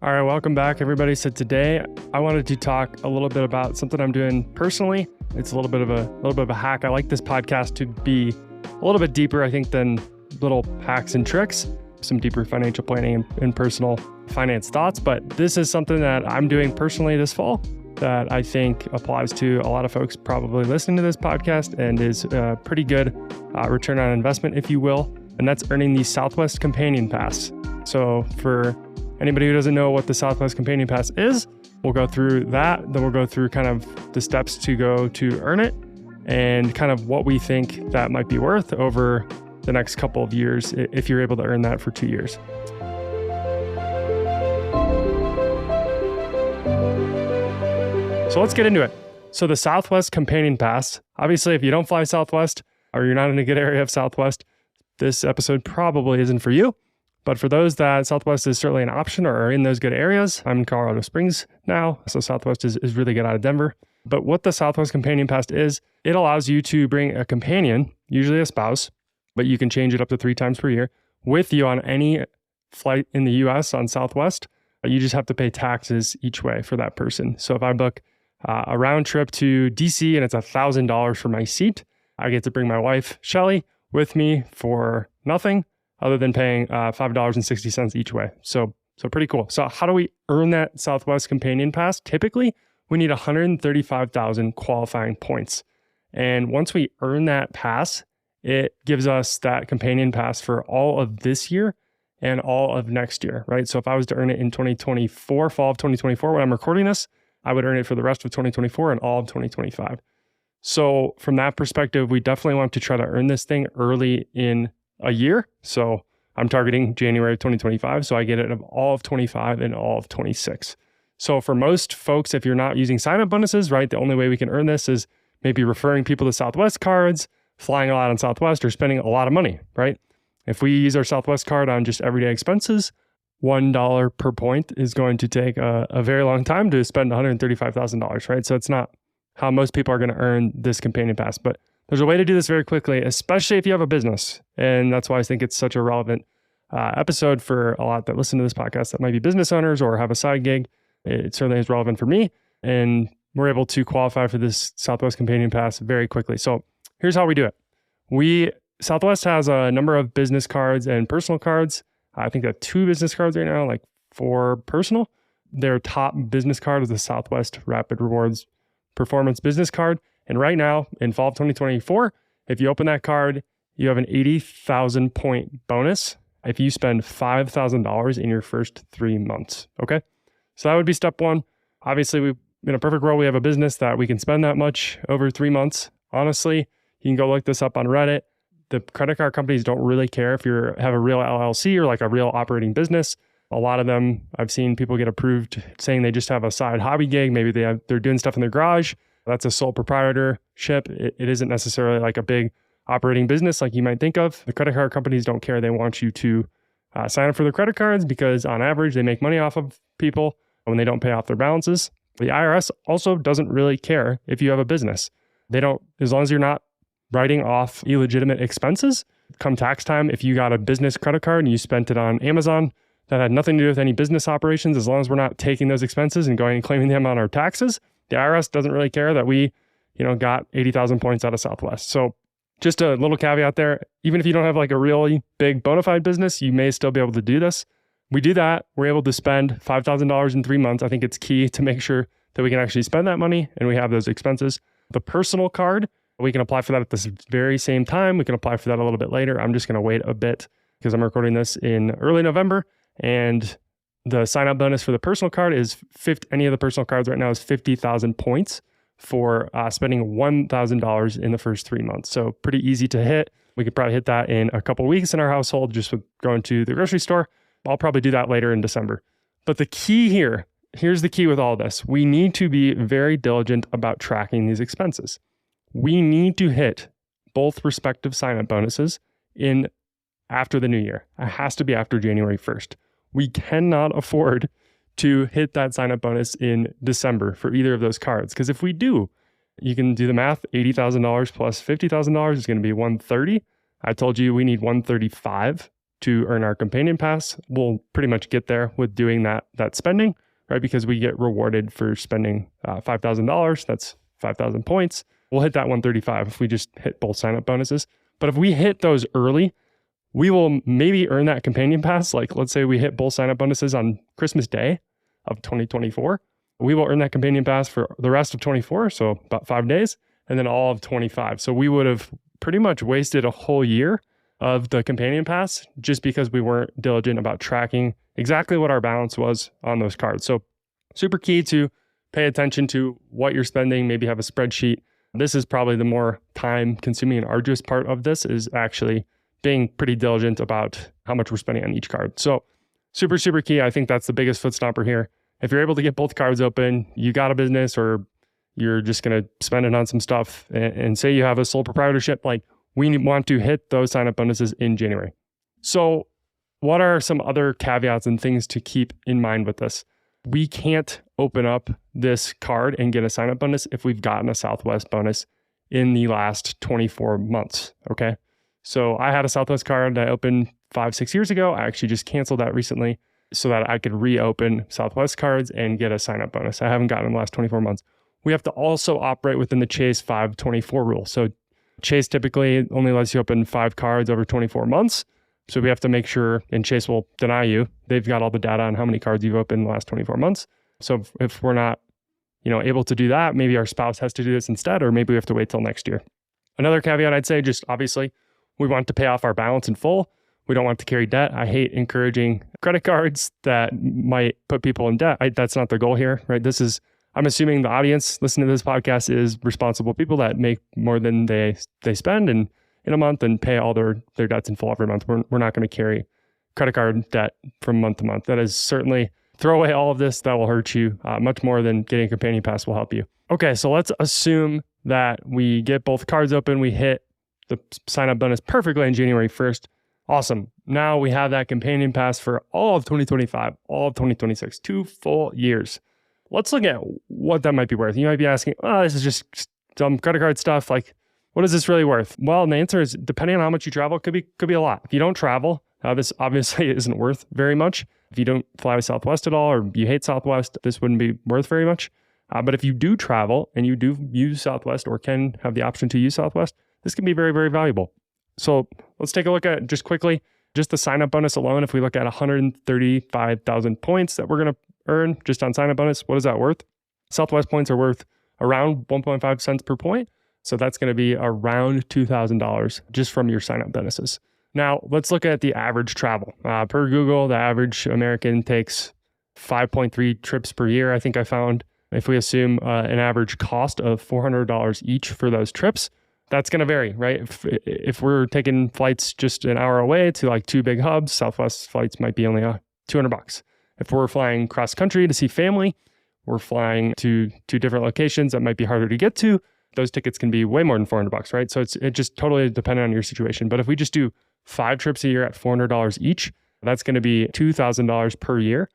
All right, welcome back, everybody. So today I wanted to talk a little bit about something I'm doing personally. It's a little bit of a hack. I like this podcast to be a little bit deeper, I think, than little hacks and tricks, some deeper financial planning and personal finance thoughts. But this is something that I'm doing personally this fall that I think applies to a lot of folks probably listening to this podcast and is a pretty good return on investment, if you will. And that's earning the Southwest Companion Pass. So for anybody who doesn't know what the Southwest Companion Pass is, we'll go through that. Then we'll go through kind of the steps to go to earn it and kind of what we think that might be worth over the next couple of years if you're able to earn that for 2 years. So let's get into it. So the Southwest Companion Pass, obviously, if you don't fly Southwest or you're not in a good area of Southwest, this episode probably isn't for you. But for those that Southwest is certainly an option or are in those good areas, I'm in Colorado Springs now, so Southwest is really good out of Denver. But what the Southwest Companion Pass is, it allows you to bring a companion, usually a spouse, but you can change it up to 3 times per year, with you on any flight in the US on Southwest. You just have to pay taxes each way for that person. So if I book a round trip to DC and it's $1,000 for my seat, I get to bring my wife, Shelly, with me for nothing, other than paying $5.60 each way. So pretty cool. So how do we earn that Southwest Companion Pass? Typically, we need 135,000 qualifying points. And once we earn that pass, it gives us that Companion Pass for all of this year and all of next year, right? So if I was to earn it in 2024, fall of 2024, when I'm recording this, I would earn it for the rest of 2024 and all of 2025. So from that perspective, we definitely want to try to earn this thing early in a year. So I'm targeting January of 2025. So I get it of all of 25 and all of 26. So for most folks, if you're not using sign-up bonuses, right, the only way we can earn this is maybe referring people to Southwest cards, flying a lot on Southwest, or spending a lot of money, right? If we use our Southwest card on just everyday expenses, $1 per point is going to take a very long time to spend $135,000, right? So it's not how most people are going to earn this Companion Pass. But there's a way to do this very quickly, especially if you have a business. And that's why I think it's such a relevant episode for a lot that listen to this podcast that might be business owners or have a side gig. It certainly is relevant for me. And we're able to qualify for this Southwest Companion Pass very quickly. So here's how we do it. Southwest has a number of business cards and personal cards. I think they have 2 business cards right now, like 4 personal. Their top business card is the Southwest Rapid Rewards Performance Business Card. And right now, in fall of 2024, if you open that card, you have an 80,000 point bonus if you spend $5,000 in your first 3 months. Okay. So that would be step 1. Obviously, in a perfect world, we have a business that we can spend that much over 3 months. Honestly, you can go look this up on Reddit. The credit card companies don't really care if you have a real LLC or like a real operating business. A lot of them, I've seen people get approved saying they just have a side hobby gig. Maybe they're doing stuff in their garage. That's a sole proprietorship. It isn't necessarily like a big operating business like you might think of. The credit card companies don't care. They want you to sign up for their credit cards because on average, they make money off of people when they don't pay off their balances. The IRS also doesn't really care if you have a business. They don't, as long as you're not writing off illegitimate expenses. Come tax time, if you got a business credit card and you spent it on Amazon, that had nothing to do with any business operations, as long as we're not taking those expenses and going and claiming them on our taxes, the IRS doesn't really care that we, got 80,000 points out of Southwest. So just a little caveat there, even if you don't have like a really big bona fide business, you may still be able to do this. We do that. We're able to spend $5,000 in 3 months. I think it's key to make sure that we can actually spend that money and we have those expenses. The personal card, we can apply for that at this very same time. We can apply for that a little bit later. I'm just going to wait a bit because I'm recording this in early November. And the sign-up bonus for the personal card is any of the personal cards right now is 50,000 points for spending $1,000 in the first 3 months. So pretty easy to hit. We could probably hit that in a couple of weeks in our household just with going to the grocery store. I'll probably do that later in December. But the key here's the key with all this. We need to be very diligent about tracking these expenses. We need to hit both respective sign-up bonuses after the new year. It has to be after January 1st. We cannot afford to hit that sign-up bonus in December for either of those cards. Because if we do, you can do the math, $80,000 plus $50,000 is going to be $130,000. I told you we need $135,000 to earn our companion pass. We'll pretty much get there with doing that spending, right? Because we get rewarded for spending $5,000. That's 5,000 points. We'll hit that 135 if we just hit both sign up bonuses. But if we hit those early, we will maybe earn that companion pass. Like let's say we hit both sign up bonuses on Christmas Day of 2024. We will earn that companion pass for the rest of 24, so about 5 days, and then all of 25. So we would have pretty much wasted a whole year of the companion pass just because we weren't diligent about tracking exactly what our balance was on those cards. So super key to pay attention to what you're spending, maybe have a spreadsheet. This is probably the more time consuming and arduous part of this, is actually being pretty diligent about how much we're spending on each card. So super, super key. I think that's the biggest foot stomper here. If you're able to get both cards open, you got a business, or you're just going to spend it on some stuff, and say you have a sole proprietorship, like we want to hit those sign up bonuses in January. So what are some other caveats and things to keep in mind with this? We can't open up this card and get a sign up bonus if we've gotten a Southwest bonus in the last 24 months. Okay. So I had a Southwest card that I opened 5-6 years ago. I actually just canceled that recently so that I could reopen Southwest cards and get a sign-up bonus. I haven't gotten in the last 24 months. We have to also operate within the Chase 524 rule. So Chase typically only lets you open 5 cards over 24 months. So we have to make sure, and Chase will deny you, they've got all the data on how many cards you've opened in the last 24 months. So if we're not, able to do that, maybe our spouse has to do this instead, or maybe we have to wait till next year. Another caveat I'd say, just obviously, we want to pay off our balance in full. We don't want to carry debt. I hate encouraging credit cards that might put people in debt. That's not the goal here, right? I'm assuming the audience listening to this podcast is responsible people that make more than they spend in a month and pay all their debts in full every month. We're not going to carry credit card debt from month to month. That is certainly, throw away all of this. That will hurt you much more than getting a companion pass will help you. Okay, so let's assume that we get both cards open. We hit the sign-up bonus perfectly on January 1st. Awesome. Now we have that companion pass for all of 2025, all of 2026, 2 full years. Let's look at what that might be worth. You might be asking, this is just some credit card stuff. Like, what is this really worth? Well, the answer is, depending on how much you travel, could be a lot. If you don't travel, this obviously isn't worth very much. If you don't fly with Southwest at all, or you hate Southwest, this wouldn't be worth very much. But if you do travel and you do use Southwest, or can have the option to use Southwest, this can be very, very valuable. So let's take a look at just quickly, just the sign-up bonus alone. If we look at 135,000 points that we're going to earn just on sign-up bonus, what is that worth? Southwest points are worth around 1.5 cents per point. So that's going to be around $2,000 just from your sign-up bonuses. Now, let's look at the average travel. Per Google, the average American takes 5.3 trips per year, I think I found. If we assume an average cost of $400 each for those trips, that's going to vary, right? If we're taking flights just an hour away to like 2 big hubs, Southwest flights might be only $200. If we're flying cross country to see family, we're flying to 2 different locations that might be harder to get to, those tickets can be way more than $400, right? So it just totally dependent on your situation. But if we just do 5 trips a year at $400 each, that's going to be $2,000 per year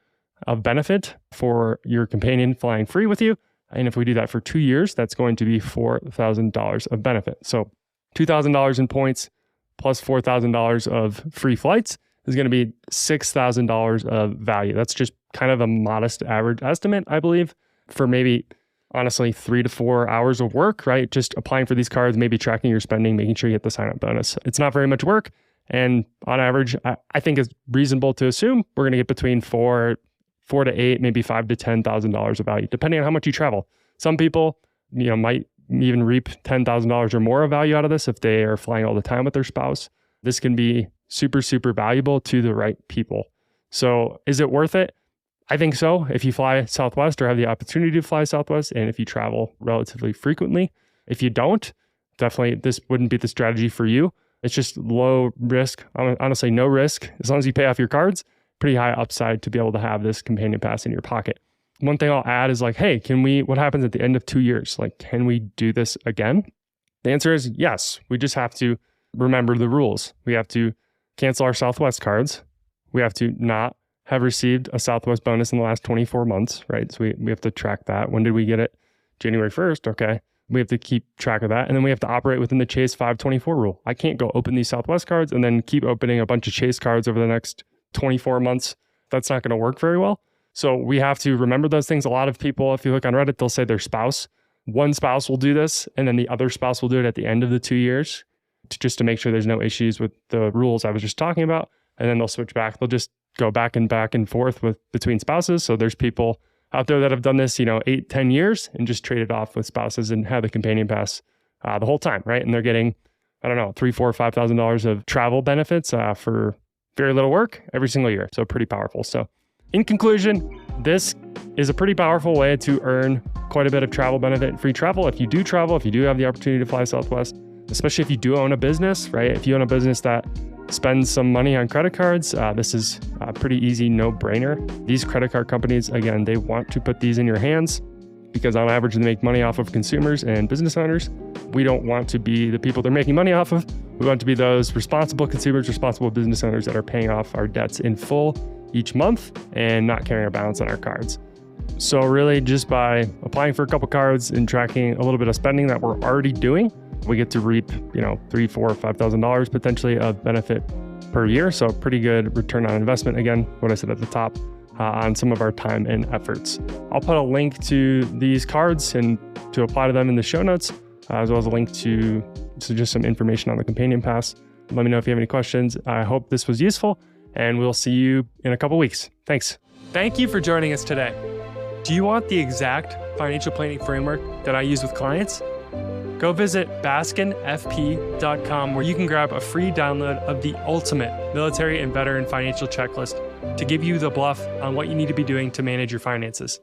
of benefit for your companion flying free with you. And if we do that for 2 years, that's going to be $4,000 of benefit. So $2,000 in points plus $4,000 of free flights is going to be $6,000 of value. That's just kind of a modest average estimate, I believe, for maybe, honestly, 3 to 4 hours of work, right? Just applying for these cards, maybe tracking your spending, making sure you get the sign-up bonus. It's not very much work. And on average, I think it's reasonable to assume we're going to get between $4,000 to $8,000, maybe $5,000 to $10,000 of value, depending on how much you travel. Some people, might even reap $10,000 or more of value out of this if they are flying all the time with their spouse. This can be super, super valuable to the right people. So is it worth it? I think so. If you fly Southwest or have the opportunity to fly Southwest, and if you travel relatively frequently. If you don't, definitely this wouldn't be the strategy for you. It's just low risk, honestly, no risk. As long as you pay off your cards, pretty high upside to be able to have this companion pass in your pocket. One thing I'll add is like, hey, what happens at the end of 2 years? Like, can we do this again? The answer is yes. We just have to remember the rules. We have to cancel our Southwest cards. We have to not have received a Southwest bonus in the last 24 months, right? So we have to track that. When did we get it? January 1st. Okay. We have to keep track of that. And then we have to operate within the Chase 524 rule. I can't go open these Southwest cards and then keep opening a bunch of Chase cards over the next 24 months. That's not going to work very well. So we have to remember those things. A lot of people, if you look on Reddit, they'll say their spouse. One spouse will do this, and then the other spouse will do it at the end of the 2 years just to make sure there's no issues with the rules I was just talking about. And then they'll switch back. They'll just go back and forth between spouses. So there's people out there that have done this, 8, 10 years and just traded off with spouses and had the companion pass the whole time, right? And they're getting, I don't know, $3,000, $4,000, $5,000 of travel benefits for very little work every single year. So pretty powerful. So in conclusion, this is a pretty powerful way to earn quite a bit of travel benefit and free travel. If you do travel, if you do have the opportunity to fly Southwest, especially if you do own a business, right? If you own a business that spends some money on credit cards, this is a pretty easy no-brainer. These credit card companies, again, they want to put these in your hands because on average, they make money off of consumers and business owners. We don't want to be the people they're making money off of. We want to be those responsible consumers, responsible business owners that are paying off our debts in full each month and not carrying a balance on our cards. So really just by applying for a couple cards and tracking a little bit of spending that we're already doing, we get to reap, $3,000, $4,000, $5,000 potentially of benefit per year. So pretty good return on investment. Again, what I said at the top on some of our time and efforts. I'll put a link to these cards and to apply to them in the show notes, as well as a link to just some information on the companion pass. Let me know if you have any questions. I hope this was useful and we'll see you in a couple weeks. Thanks. Thank you for joining us today. Do you want the exact financial planning framework that I use with clients? Go visit baskinfp.com where you can grab a free download of the ultimate military and veteran financial checklist to give you the bluff on what you need to be doing to manage your finances.